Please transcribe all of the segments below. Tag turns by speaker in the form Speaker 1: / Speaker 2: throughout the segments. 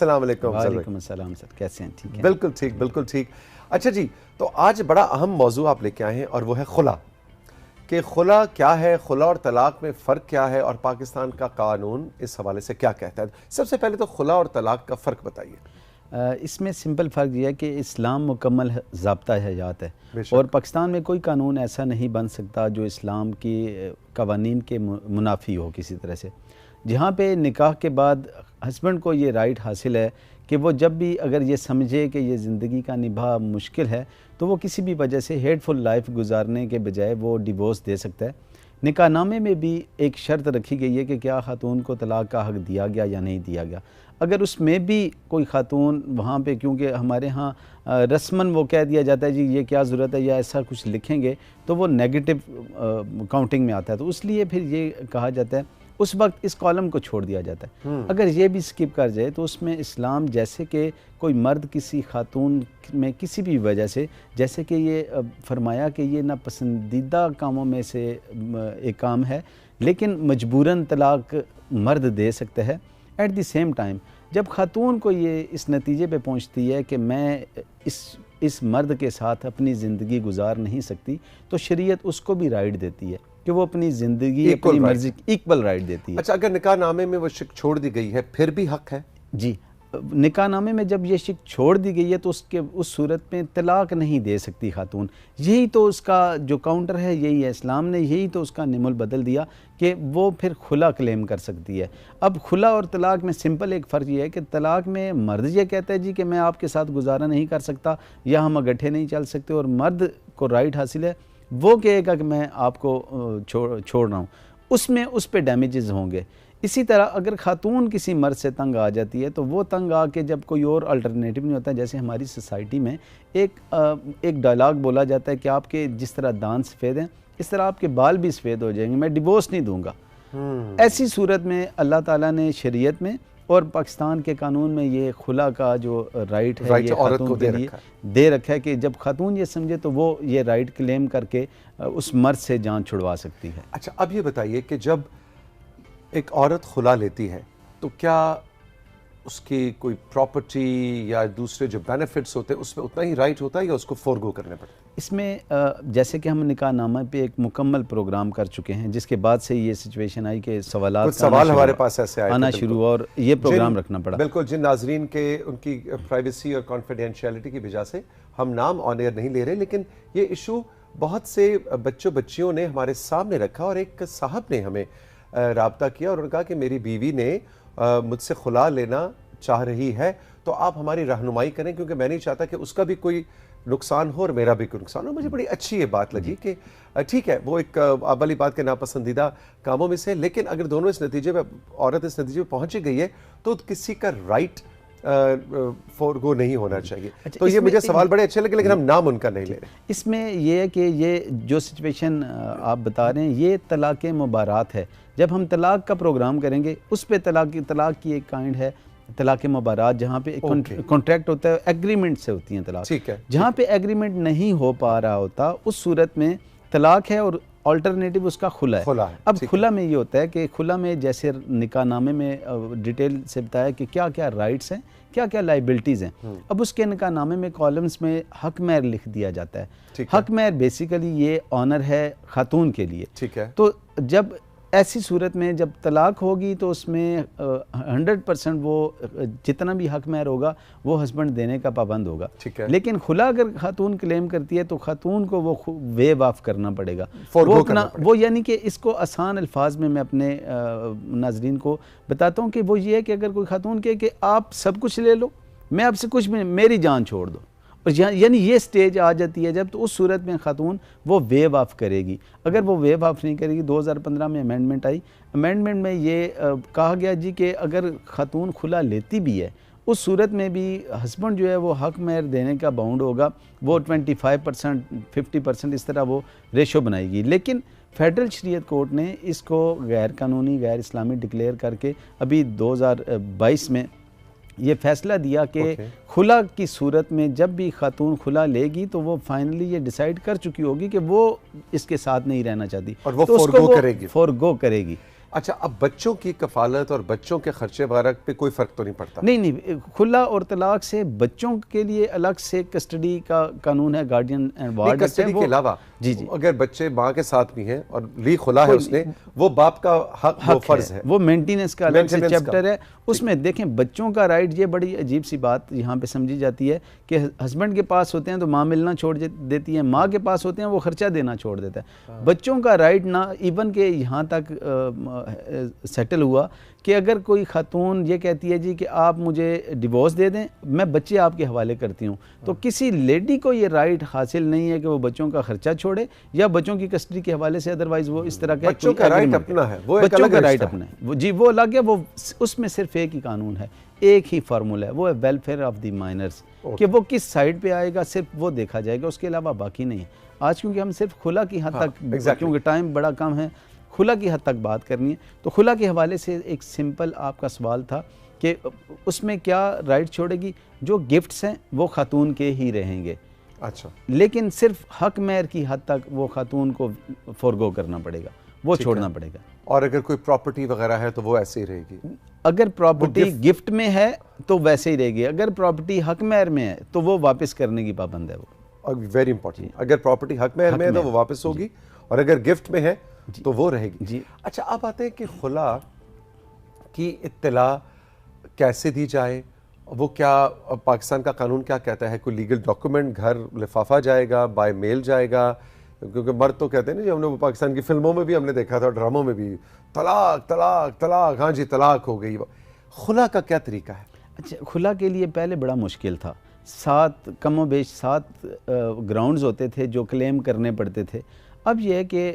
Speaker 1: अस्सलाम वालेकुम।
Speaker 2: वालेकुम अस्सलाम सर, कैसे हैं? ठीक है,
Speaker 1: बिल्कुल ठीक, बिल्कुल ठीक। अच्छा जी, तो आज बड़ा अहम मौजू आप लेके आए हैं और वो है खुला, कि खुला क्या है, खुला और तलाक में फ़र्क क्या है और पाकिस्तान का कानून इस हवाले से क्या कहता है। सबसे पहले तो खुला और तलाक का फ़र्क बताइए।
Speaker 2: इसमें सिंपल फ़र्क यह है कि इस्लाम मुकम्मल ज़ाब्ता हयात है और पाकिस्तान में कोई कानून ऐसा नहीं बन सकता जो इस्लाम की कवानीन के मुनाफी हो किसी तरह से। जहाँ पे निकाह के बाद हस्बैंड को ये राइट हासिल है कि वो जब भी अगर ये समझे कि ये ज़िंदगी का निभा मुश्किल है तो वो किसी भी वजह से हेटफुल लाइफ गुजारने के बजाय वो डिवोर्स दे सकता है। निकाहनामे में भी एक शर्त रखी गई है कि क्या खातून को तलाक का हक़ दिया गया या नहीं दिया गया। अगर उसमें भी कोई खातून वहाँ पे, क्योंकि हमारे यहाँ रस्मन वो कह दिया जाता है जी ये क्या ज़रूरत है या ऐसा कुछ लिखेंगे तो वो नेगेटिव काउंटिंग में आता है, तो इसलिए फिर ये कहा जाता है उस वक्त इस कॉलम को छोड़ दिया जाता है। अगर ये भी स्किप कर जाए तो उसमें इस्लाम जैसे कि कोई मर्द किसी खातून में किसी भी वजह से, जैसे कि ये फरमाया कि ये नापसंदीदा कामों में से एक काम है लेकिन मजबूरन तलाक मर्द दे सकता है। एट द सेम टाइम जब खातून को ये इस नतीजे पे पहुंचती है कि मैं इस मर्द के साथ अपनी ज़िंदगी गुजार नहीं सकती तो शरीयत उसको भी राइट देती है कि वो अपनी ज़िंदगी अपनी मर्जी इक्वल राइट देती है।
Speaker 1: अच्छा, अगर निकाहनामे में वो शिक छोड़ दी गई है फिर भी हक है?
Speaker 2: जी, निकाहनामे में जब ये शिक छोड़ दी गई है तो उस सूरत में तलाक नहीं दे सकती खातून। यही तो उसका जो काउंटर है यही है, इस्लाम ने यही तो उसका निमुल बदल दिया कि वो फिर खुला क्लेम कर सकती है। अब खुला और तलाक में सिंपल एक फ़र्क ये है कि तलाक में मर्द ये कहता है जी कि मैं आपके साथ गुजारा नहीं कर सकता या हम इकट्ठे नहीं चल सकते, और मर्द को राइट हासिल है, वो कहेगा कि मैं आपको छोड़ रहा हूँ, उसमें उस पर डैमेजेस होंगे। इसी तरह अगर खातून किसी मर्द से तंग आ जाती है तो वो तंग आके जब कोई और अल्टरनेटिव नहीं होता, जैसे हमारी सोसाइटी में एक डायलॉग बोला जाता है कि आपके जिस तरह दांत सफ़ेद हैं इस तरह आपके बाल भी सफ़ेद हो जाएंगे, मैं डिवोर्स नहीं दूंगा। ऐसी सूरत में अल्लाह ताला ने शरीयत में और पाकिस्तान के कानून में ये खुला का जो राइट है ये खातून के लिए दे रखा है कि जब खातून ये समझे तो वो ये राइट क्लेम करके उस मर्द से जान छुड़वा सकती है।
Speaker 1: अच्छा, अब ये बताइए कि जब एक औरत खुला लेती है तो क्या उसकी कोई प्रॉपर्टी या दूसरे जो बेनिफिट्स होते हैं उसमें उतना ही राइट होता है या उसको फोरगो करने पड़ते हैं?
Speaker 2: इसमें जैसे कि हम निकाहनामा पे एक मुकम्मल प्रोग्राम कर चुके हैं जिसके बाद से ये सिचुएशन आई कि
Speaker 1: सवाल हमारे पास ऐसे
Speaker 2: आना शुरू और ये प्रोग्राम रखना पड़ा।
Speaker 1: बिल्कुल, जिन नाजरीन के उनकी प्राइवेसी और कॉन्फिडेंशियलिटी की वजह से हम नाम ऑन एयर नहीं ले रहे, लेकिन ये इशू बहुत से बच्चियों ने हमारे सामने रखा और एक साहब ने हमें राब्ता किया और उन्होंने कहा कि मेरी बीवी ने मुझसे खुला लेना चाह रही है तो आप हमारी रहनुमाई करें क्योंकि मैं नहीं चाहता कि उसका भी कोई नुकसान हो और मेरा भी कोई नुकसान हो। मुझे बड़ी अच्छी ये बात लगी कि ठीक है, वो एक वाली बात के नापसंदीदा कामों में से, लेकिन अगर दोनों इस नतीजे पे, औरत इस नतीजे पे पहुंच गई है तो किसी का राइट फोरगो नहीं होना चाहिए। अच्छा, तो ये मुझे सवाल बड़े अच्छे लगे लेकिन हम नाम उनका नहीं ले रहे।
Speaker 2: इसमें यह है कि ये जो सिचुएशन आप बता रहे हैं ये तलाक मुबारात है। जब हम तलाक का प्रोग्राम करेंगे उस पर तलाक की एक काइंड है तलाक मुबारात, जहाँ पे कॉन्ट्रैक्ट होता है, एग्रीमेंट से होती है तलाक। ठीक है, जहाँ पे एग्रीमेंट नहीं हो पा रहा होता उस सूरत में तलाक है और अल्टरनेटिव उसका खुला है। अब खुला में ये होता है कि खुला में जैसे निकाहनामे में डिटेल से बताया कि क्या क्या राइट्स हैं, क्या क्या लाइबिलिटीज़ हैं। अब उसके निकाहनामे में कॉलम्स में हक महर लिख दिया जाता है। हक महर बेसिकली ये ऑनर है खातून के लिए। ठीक है, तो जब ऐसी सूरत में जब तलाक होगी तो उसमें 100% वो जितना भी हक महर होगा वो हस्बैंड देने का पाबंद होगा। ठीक है, लेकिन खुला अगर खातून क्लेम करती है तो खातून को वो वेव ऑफ करना पड़ेगा, वो यानी कि इसको आसान अल्फाज में मैं अपने नाजरीन को बताता हूँ कि वो ये है कि अगर कोई खातून कहे कि आप सब कुछ ले लो, मैं आपसे कुछ भी, मेरी जान छोड़ दो, और यानी ये स्टेज आ जाती है जब, तो उस सूरत में खातून वो वेव ऑफ करेगी। अगर वो वेव ऑफ नहीं करेगी, 2015 में अमेंडमेंट आई, अमेंडमेंट में ये कहा गया जी कि अगर खातून खुला लेती भी है उस सूरत में भी हस्बैंड जो है वो हक महर देने का बाउंड होगा, वो 25% 50% इस तरह वो रेशो बनाएगी। लेकिन फेडरल शरीयत कोर्ट ने इसको गैर कानूनी गैर इस्लामी डिक्लेयर करके अभी 2022 में ये फैसला दिया कि खुला की सूरत में जब भी खातून खुला लेगी तो वो फाइनली ये डिसाइड कर चुकी होगी कि वो इसके साथ नहीं रहना चाहती और वो
Speaker 1: तो फोरगो करेगी।
Speaker 2: फोरगो करेगी।
Speaker 1: अच्छा, अब बच्चों की कफालत और बच्चों के खर्चे वगैरह पे कोई फ़र्क तो नहीं पड़ता?
Speaker 2: नहीं, खुला और तलाक से बच्चों के लिए अलग से कस्टडी का कानून है, गार्डियन एंड वार्ड एक्ट है।
Speaker 1: कस्टडी के अलावा
Speaker 2: जी जी,
Speaker 1: अगर बच्चे माँ के साथ भी हैं और ली खुला है उसने, वो बाप का हक वो फर्ज है,
Speaker 2: वो मेंटेनेंस का अलग से
Speaker 1: Maintenance
Speaker 2: चैप्टर
Speaker 1: का।
Speaker 2: है। उसमें देखें बच्चों का राइट, ये बड़ी अजीब सी बात यहाँ पे समझी जाती है कि हस्बैंड के पास होते हैं तो माँ मिलना छोड़ देती है, माँ के पास होते हैं वो खर्चा देना छोड़ देता है। बच्चों का राइट ना इवन के यहाँ तक सेटल हुआ कि अगर कोई खातून ये कहती है जी कि आप मुझे डिवोर्स दे दें, मैं बच्चे आपके हवाले करती हूँ, तो किसी लेडी को ये राइट हासिल नहीं है कि वो बच्चों का खर्चा छोड़े या बच्चों की कस्टडी के हवाले से, अदरवाइज वो इस तरह का
Speaker 1: बच्चों का राइट अपना है, वो एक
Speaker 2: बच्चों
Speaker 1: अलग
Speaker 2: का राइट
Speaker 1: रिश्ता
Speaker 2: अपना है, वो जी वो अलग है। वो उसमें सिर्फ एक ही कानून है, एक ही फार्मूला है, वो है वेलफेयर ऑफ द माइनर्स, कि वो किस साइड पे आएगा सिर्फ वो देखा जाएगा, उसके अलावा बाकी नहीं है। आज क्योंकि हम सिर्फ खुला की हद तक, क्योंकि टाइम बड़ा कम है, खुला की हद तक बात करनी है, तो खुला के हवाले से एक सिंपल आपका सवाल था कि उसमें क्या राइट छोड़ेगी। जो गिफ्ट्स हैं वो खातून के ही रहेंगे,
Speaker 1: अच्छा,
Speaker 2: लेकिन सिर्फ हक मेहर की हद तक वो खातून को फॉरगो करना पड़ेगा, वो छोड़ना पड़ेगा।
Speaker 1: और अगर कोई प्रॉपर्टी वगैरह है तो वो ऐसे ही रहेगी।
Speaker 2: अगर प्रॉपर्टी गिफ्ट में है तो वैसे ही रहेगी, अगर प्रॉपर्टी हक मेहर में है तो वो वापस करने की पाबंद है। वो
Speaker 1: वेरी इंपॉर्टेंट, अगर प्रॉपर्टी हक मेहर में है तो वो वापस होगी, और अगर गिफ्ट में है तो वो रहेगी
Speaker 2: जी।
Speaker 1: अच्छा, आप आते हैं कि खुला की इत्तला कैसे दी जाए, वो क्या पाकिस्तान का कानून क्या कहता है? कोई लीगल डॉक्यूमेंट घर लिफाफा जाएगा, बाय मेल जाएगा? क्योंकि मर्द तो कहते हैं ना, जो हमने वो पाकिस्तान की फिल्मों में भी हमने देखा था, ड्रामों में भी, तलाक तलाक तलाक, हाँ जी तलाक हो गई। खुला का क्या तरीका है?
Speaker 2: अच्छा, खुला के लिए पहले बड़ा मुश्किल था, 7 कमो बेश 7 ग्राउंड्स होते थे जो क्लेम करने पड़ते थे। अब यह है कि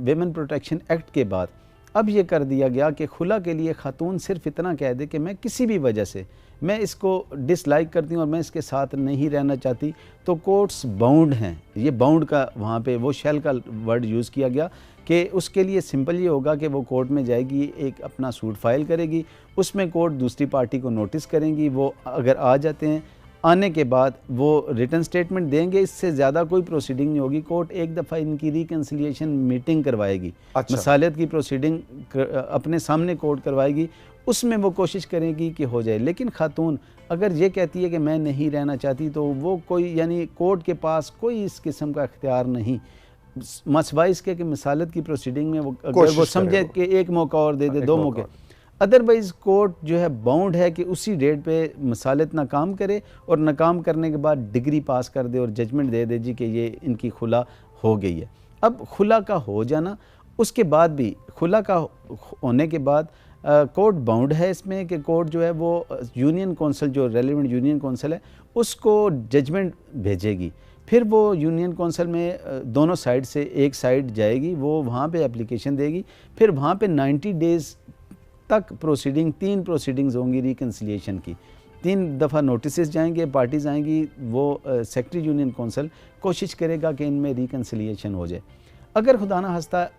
Speaker 2: वेमेन प्रोटेक्शन एक्ट के बाद अब ये कर दिया गया कि खुला के लिए खातून सिर्फ इतना कह दे कि मैं किसी भी वजह से मैं इसको डिसलाइक करती हूँ और मैं इसके साथ नहीं रहना चाहती, तो कोर्ट्स बाउंड हैं। ये बाउंड का वहाँ पे वो शेल का वर्ड यूज़ किया गया कि उसके लिए सिंपल ये होगा कि वो कोर्ट में जाएगी, एक अपना सूट फाइल करेगी, उसमें कोर्ट दूसरी पार्टी को नोटिस करेंगी, वो अगर आ जाते हैं, आने के बाद वो रिटर्न स्टेटमेंट देंगे, इससे ज़्यादा कोई प्रोसीडिंग नहीं होगी। कोर्ट एक दफ़ा इनकी रिकन्सिलिएशन मीटिंग करवाएगी,
Speaker 1: अच्छा।
Speaker 2: मसालियत की प्रोसीडिंग अपने सामने कोर्ट करवाएगी, उसमें वो कोशिश करेगी कि हो जाए। लेकिन खातून अगर ये कहती है कि मैं नहीं रहना चाहती, तो वो कोई यानी कोर्ट के पास कोई इस किस्म का इख्तियार नहीं, मसवाइस के कि मसालियत की प्रोसीडिंग में वो अगर वो समझे कि एक मौका और दे दे, 2 मौके, अदरवाइज़ कोर्ट जो है बाउंड है कि उसी डेट पे मसालत नाकाम करे और नाकाम करने के बाद डिग्री पास कर दे और जजमेंट दे दे जी कि ये इनकी खुला हो गई है। अब खुला का हो जाना, उसके बाद भी खुला का होने के बाद कोर्ट बाउंड है इसमें कि कोर्ट जो है वो यूनियन कौंसिल, जो रेलिवेंट यूनियन कौंसिल है, उसको जजमेंट भेजेगी। फिर वो यूनियन कौंसिल में दोनों साइड से एक साइड जाएगी, वो वहाँ पे एप्लीकेशन देगी, फिर वहाँ पे 90 डेज़ तक प्रोसीडिंग, 3 प्रोसीडिंग्स होंगी रिकन्सिलिएशन की, 3 दफ़ा नोटिसेस जाएंगे, पार्टीज आएंगी, वो सेक्रेटरी यूनियन कौंसिल कोशिश करेगा कि इनमें रिकन्सिलिएशन हो जाए। अगर खुदा ना हस्ता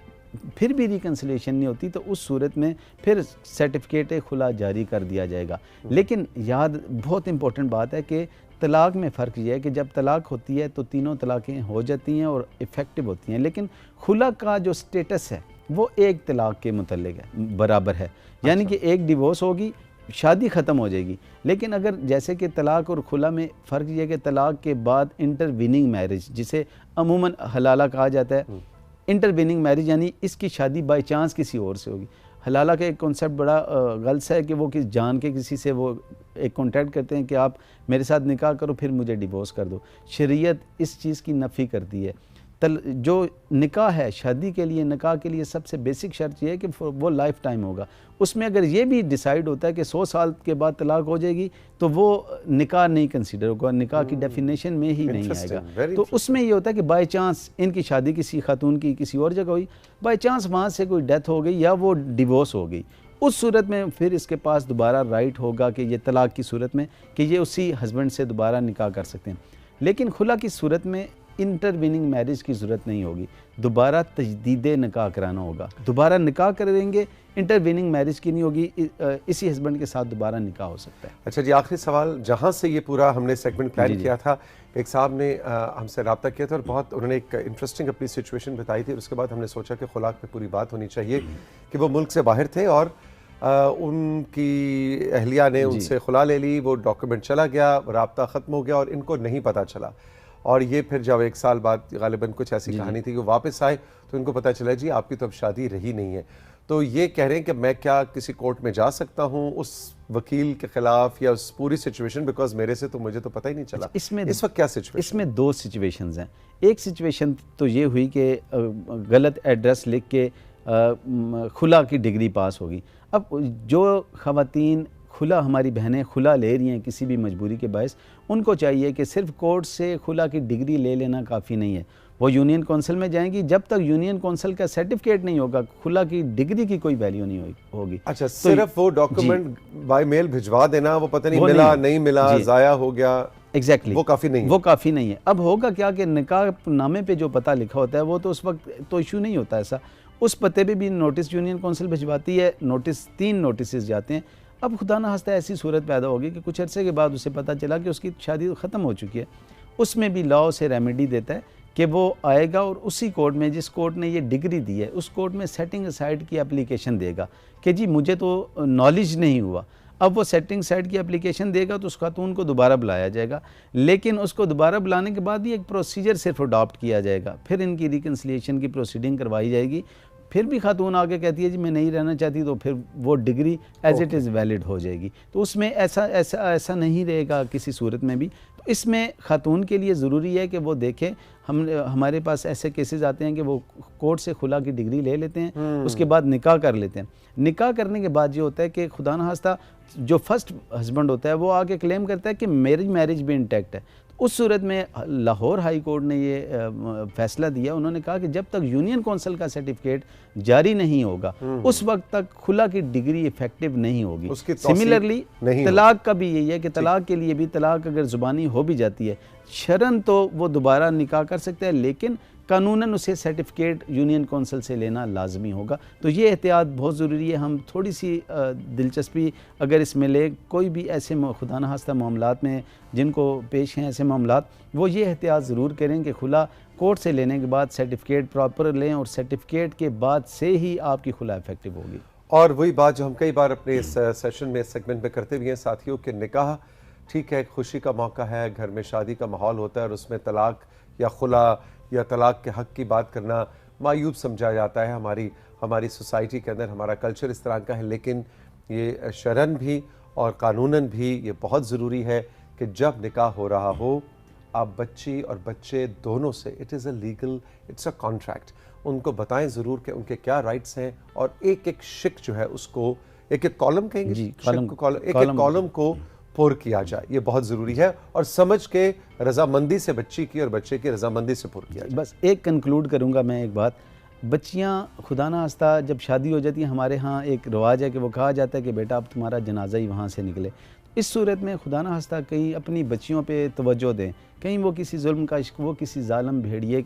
Speaker 2: फिर भी रिकन्सिलिएशन नहीं होती, तो उस सूरत में फिर सर्टिफिकेट खुला जारी कर दिया जाएगा। लेकिन याद बहुत इंपॉर्टेंट बात है कि तलाक में फ़र्क यह है कि जब तलाक होती है तो तीनों तलाक़ें हो जाती हैं और इफ़ेक्टिव होती हैं, लेकिन खुला का जो स्टेटस है वो एक तलाक के मुतल्लिक़ है, बराबर है। यानी कि एक डिवोर्स होगी, शादी ख़त्म हो जाएगी। लेकिन अगर जैसे कि तलाक और खुला में फ़र्क ये है कि तलाक के बाद इंटरवीनिंग मैरिज, जिसे अमूमन हलाला कहा जाता है, इंटरवीनिंग मैरिज यानी इसकी शादी बाई चांस किसी और से होगी। हलाला का एक कॉन्सेप्ट बड़ा गलत है कि वो किस जान के किसी से वो एक कॉन्टैक्ट करते हैं कि आप मेरे साथ निकाह करो फिर मुझे डिवोर्स कर दो। शरीयत इस चीज़ की नफ़ी करती है। जो निकाह है, शादी के लिए, निकाह के लिए सबसे बेसिक शर्त ये है कि वो लाइफ टाइम होगा। उसमें अगर ये भी डिसाइड होता है कि 100 साल के बाद तलाक हो जाएगी, तो वो निकाह नहीं कंसीडर होगा, निकाह की डेफिनेशन में ही नहीं आएगा। तो उसमें ये होता है कि बाई चांस इनकी शादी किसी खातून की किसी और जगह हुई, बाई चांस वहाँ से कोई डेथ हो गई या वो डिवोर्स हो गई, उस सूरत में फिर इसके पास दोबारा राइट होगा कि ये तलाक की सूरत में कि ये उसी हस्बैंड से दोबारा निकाह कर सकते हैं। लेकिन खुला की सूरत में इंटरवीनिंग मैरिज की ज़रूरत नहीं होगी, दोबारा तजदीद निकाह कराना होगा। दोबारा निकाह करेंगे, इंटरवीनिंग मैरिज की नहीं होगी, इसी हस्बैंड के साथ दोबारा निकाह हो सकता है।
Speaker 1: अच्छा जी, आखिरी सवाल, जहाँ से ये पूरा हमने सेगमेंट प्लान किया था, एक साहब ने हमसे रब्ता किया था और बहुत उन्होंने एक इंटरेस्टिंग अपनी सिचुएशन बताई थी। उसके बाद हमने सोचा कि खुलाक पे पूरी बात होनी चाहिए कि वो मुल्क से बाहर थे और उनकी अहलिया ने उनसे खुला ले ली, वो डॉक्यूमेंट चला गया, रब्ता ख़त्म हो गया और इनको नहीं पता चला। और ये फिर जब 1 साल बाद गालिबन कुछ ऐसी कहानी थी कि वापस आए तो इनको पता चला जी आपकी तो अब शादी रही नहीं है। तो ये कह रहे हैं कि मैं क्या किसी कोर्ट में जा सकता हूँ उस वकील के खिलाफ या उस पूरी सिचुएशन, बिकॉज मेरे से तो मुझे तो पता ही नहीं चला।
Speaker 2: इसमें
Speaker 1: इस वक्त क्या सिचुएशन?
Speaker 2: इसमें 2 सिचुएशंस हैं। एक सिचुएशन तो ये हुई कि गलत एड्रेस लिख के खुला की डिग्री पास होगी। अब जो ख़वातीन खुला, हमारी बहनें खुला ले रही हैं किसी भी मजबूरी के बायस, उनको चाहिए कि सिर्फ कोर्ट से खुला की डिग्री ले लेना काफ़ी नहीं है, वो यूनियन कौंसिल में जाएंगी। जब तक यूनियन कौंसिल का सर्टिफिकेट नहीं होगा, खुला की डिग्री की कोई वैल्यू नहीं होगी।
Speaker 1: अच्छा, तो सिर्फ वो डॉक्यूमेंट बाय मेल भिजवा देना, वो पता नहीं मिला नहीं मिला, जाया हो गया,
Speaker 2: एग्जैक्टली
Speaker 1: वो काफ़ी नहीं है।
Speaker 2: वो काफ़ी नहीं है। अब होगा क्या कि निकाह नामे पे जो पता लिखा होता है वो तो उस वक्त तो इशू नहीं होता ऐसा, उस पते पे भी नोटिस यूनियन कौंसिल भिजवाती है, नोटिस 3 नोटिस जाते हैं। अब खुदा न खास्ता ऐसी सूरत पैदा होगी कि कुछ अरसे के बाद उसे पता चला कि उसकी शादी ख़त्म हो चुकी है। उसमें भी लॉ से रेमेडी देता है कि वो आएगा और उसी कोर्ट में, जिस कोर्ट ने ये डिग्री दी है, उस कोर्ट में सेटिंग असाइड की एप्लीकेशन देगा कि जी मुझे तो नॉलेज नहीं हुआ। अब वो सेटिंग साइड की एप्लीकेशन देगा तो उस खातून को दोबारा बुलाया जाएगा, लेकिन उसको दोबारा बुलाने के बाद भी एक प्रोसीजर सिर्फ अडॉप्ट किया जाएगा, फिर इनकी रिकन्सिलिएशन की प्रोसीडिंग करवाई जाएगी। फिर भी खातून आगे कहती है जी मैं नहीं रहना चाहती, तो फिर वो degree as it is valid हो जाएगी। तो उसमें ऐसा नहीं रहेगा किसी सूरत में भी। तो इसमें खातून के लिए ज़रूरी है कि वो देखें, हमारे पास ऐसे केसेस आते हैं कि वो कोर्ट से खुला की डिग्री ले लेते हैं, उसके बाद निकाह कर लेते हैं। निकाह करने के बाद ये होता है कि खुदा न खास्ता जो फर्स्ट हस्बैंड होता है वो आके क्लेम करता है कि मेरी मैरिज भी इंटैक्ट है। उस सूरत में लाहौर हाई कोर्ट ने ये फैसला दिया, उन्होंने कहा कि जब तक यूनियन कौंसिल का सर्टिफिकेट जारी नहीं होगा उस वक्त तक खुला की डिग्री इफेक्टिव नहीं होगी। सिमिलरली तलाक का भी यही है कि तलाक के लिए भी, तलाक अगर ज़ुबानी हो भी जाती है, शरन तो वो दोबारा निकाह कर सकता है, लेकिन कानूनन उसे सर्टिफिकेट यूनियन कौंसिल से लेना लाजमी होगा। तो ये एहतियात बहुत ज़रूरी है। हम थोड़ी सी दिलचस्पी अगर इसमें ले, कोई भी ऐसे खुदा न खास्ता मामलात में जिनको पेश हैं ऐसे मामलात, वो ये एहतियात ज़रूर करें कि खुला कोर्ट से लेने के बाद सर्टिफिकेट प्रॉपर लें और सर्टिफिकेट के बाद से ही आपकी खुला इफेक्टिव होगी।
Speaker 1: और वही बात जो हम कई बार अपने इस सेशन में, सेगमेंट में करते भी हैं साथियों, कि निकाह ठीक है, खुशी का मौका है, घर में शादी का माहौल होता है और उसमें तलाक या खुला या तलाक के हक़ की बात करना मायूब समझा जाता है। हमारी सोसाइटी के अंदर हमारा कल्चर इस तरह का है, लेकिन ये शरन भी और कानूनन भी ये बहुत ज़रूरी है कि जब निकाह हो रहा हो, आप बच्ची और बच्चे दोनों से, it is a legal, it's a contract, उनको बताएं ज़रूर कि उनके क्या राइट्स हैं और एक एक शिक जो है उसको, एक एक कॉलम कहेंगे, एक एक कॉलम को पुर किया जाए। ये बहुत ज़रूरी है और समझ के रजामंदी से बच्ची की और बच्चे की रजामंदी से पुर किया जाए।
Speaker 2: बस एक कंक्लूड करूँगा मैं एक बात, बच्चियाँ खुदा न खास्ता जब शादी हो जाती है, हमारे यहाँ एक रिवाज है कि वो कहा जाता है कि बेटा अब तुम्हारा जनाजा ही वहाँ से निकले। इस सूरत में खुदा न खास्ता कहीं अपनी बच्चियों पे तवज्जो दें, कहीं वो किसी जुल्म का, वो किसी जालिम भेड़िए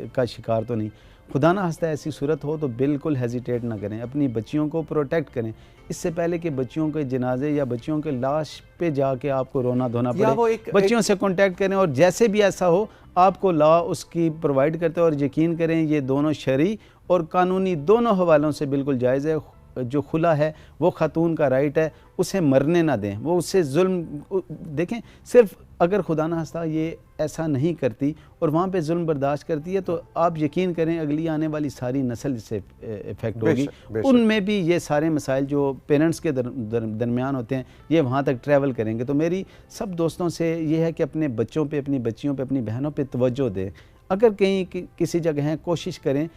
Speaker 2: का शिकार तो नहीं। खुदा न खास्ता ऐसी सूरत हो तो बिल्कुल हेजिटेट ना करें, अपनी बच्चियों को प्रोटेक्ट करें, इससे पहले कि बच्चियों के जनाजे या बच्चियों के लाश पे जाके आपको रोना धोना पड़े। बच्चियों से कांटेक्ट करें और जैसे भी ऐसा हो आपको लॉ उसकी प्रोवाइड करते हैं। और यकीन करें ये दोनों शरई और कानूनी दोनों हवालों से बिल्कुल जायज़ है। जो खुला है वो खातून का राइट है, उसे मरने ना दें, वो उससे जुल्म देखें। सिर्फ अगर खुदा न खास्ता ये ऐसा नहीं करती और वहाँ पे जुल्म बर्दाश्त करती है तो आप यकीन करें अगली आने वाली सारी नस्ल इससे इफ़ेक्ट होगी। उनमें भी ये सारे मसाइल जो पेरेंट्स के दरमियान होते हैं ये वहाँ तक ट्रैवल करेंगे। तो मेरी सब दोस्तों से ये है कि अपने बच्चों पे, अपनी बच्चियों पे, अपनी बहनों पे तवज्जो दें। अगर कहीं किसी जगह हैं कोशिश करें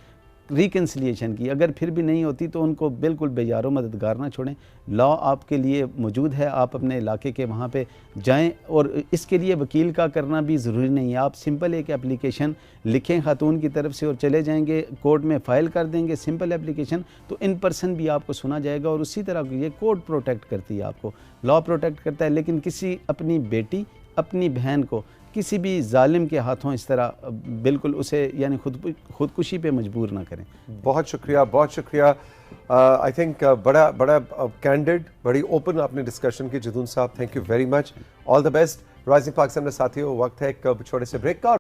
Speaker 2: रिकन्सिलिएशन की, अगर फिर भी नहीं होती तो उनको बिल्कुल बेयारो मददगार ना छोड़ें। लॉ आपके लिए मौजूद है, आप अपने इलाके के वहाँ पे जाएं और इसके लिए वकील का करना भी ज़रूरी नहीं है। आप सिंपल एक एप्लीकेशन लिखें खातून की तरफ से और चले जाएंगे कोर्ट में फ़ाइल कर देंगे सिंपल एप्लीकेशन, तो इन पर्सन भी आपको सुना जाएगा। और उसी तरह ये कोर्ट प्रोटेक्ट करती है, आपको लॉ प्रोटेक्ट करता है। लेकिन किसी अपनी बेटी, अपनी बहन को किसी भी जालिम के हाथों इस तरह बिल्कुल उसे यानी खुदकुशी पे मजबूर ना करें।
Speaker 1: बहुत शुक्रिया, बहुत शुक्रिया। आई थिंक बड़ा बड़ा कैंडिड, बड़ी ओपन आपने डिस्कशन की जदून साहब, thank you very much, all the best. Rising Pakistan में साथियों वक्त है एक छोटे से ब्रेक का।